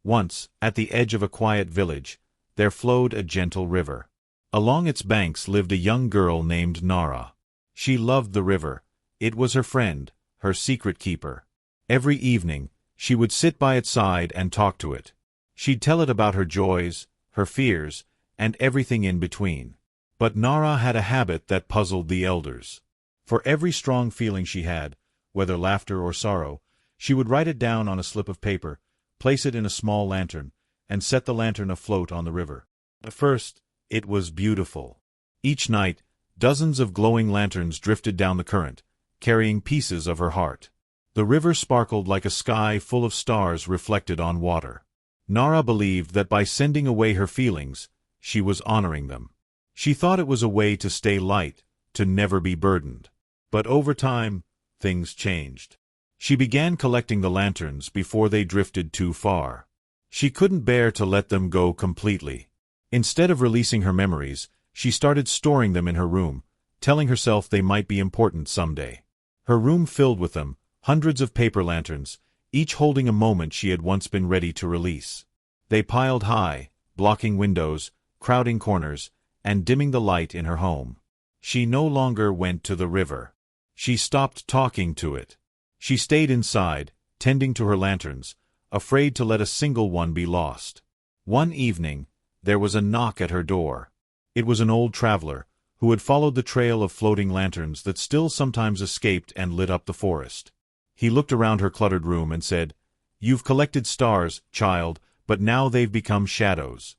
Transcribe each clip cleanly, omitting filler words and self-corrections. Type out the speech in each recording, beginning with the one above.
Once, at the edge of a quiet village, there flowed a gentle river. Along its banks lived a young girl named Nara. She loved the river. It was her friend, her secret keeper. Every evening, she would sit by its side and talk to it. She'd tell it about her joys, her fears, and everything in between. But Nara had a habit that puzzled the elders. For every strong feeling she had, whether laughter or sorrow, she would write it down on a slip of paper, place it in a small lantern, and set the lantern afloat on the river. At first, it was beautiful. Each night, dozens of glowing lanterns drifted down the current, carrying pieces of her heart. The river sparkled like a sky full of stars reflected on water. Nara believed that by sending away her feelings, she was honoring them. She thought it was a way to stay light, to never be burdened. But over time, things changed. She began collecting the lanterns before they drifted too far. She couldn't bear to let them go completely. Instead of releasing her memories, she started storing them in her room, telling herself they might be important someday. Her room filled with them, hundreds of paper lanterns, each holding a moment she had once been ready to release. They piled high, blocking windows, crowding corners, and dimming the light in her home. She no longer went to the river. She stopped talking to it. She stayed inside, tending to her lanterns, afraid to let a single one be lost. One evening, there was a knock at her door. It was an old traveler, who had followed the trail of floating lanterns that still sometimes escaped and lit up the forest. He looked around her cluttered room and said, "You've collected stars, child, but now they've become shadows."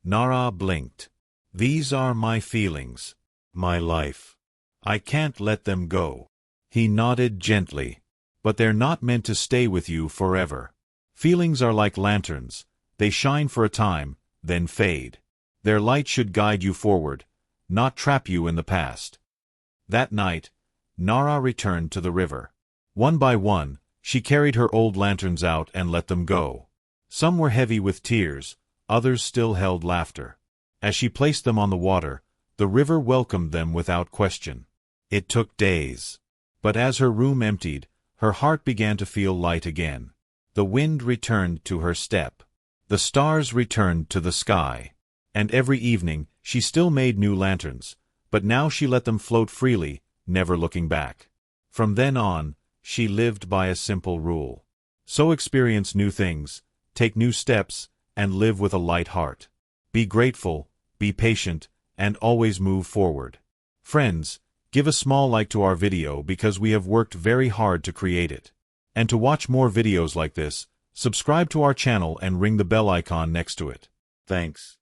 Nara blinked. "These are my feelings, my life. I can't let them go." He nodded gently. "But they're not meant to stay with you forever. Feelings are like lanterns. They shine for a time, then fade. Their light should guide you forward, not trap you in the past." That night, Nara returned to the river. One by one, she carried her old lanterns out and let them go. Some were heavy with tears, others still held laughter. As she placed them on the water, the river welcomed them without question. It took days. But as her room emptied, her heart began to feel light again. The wind returned to her step. The stars returned to the sky. And every evening, she still made new lanterns, but now she let them float freely, never looking back. From then on, she lived by a simple rule. So experience new things, take new steps, and live with a light heart. Be grateful, be patient, and always move forward. Friends, give a small like to our video because we have worked very hard to create it. And to watch more videos like this, subscribe to our channel and ring the bell icon next to it. Thanks.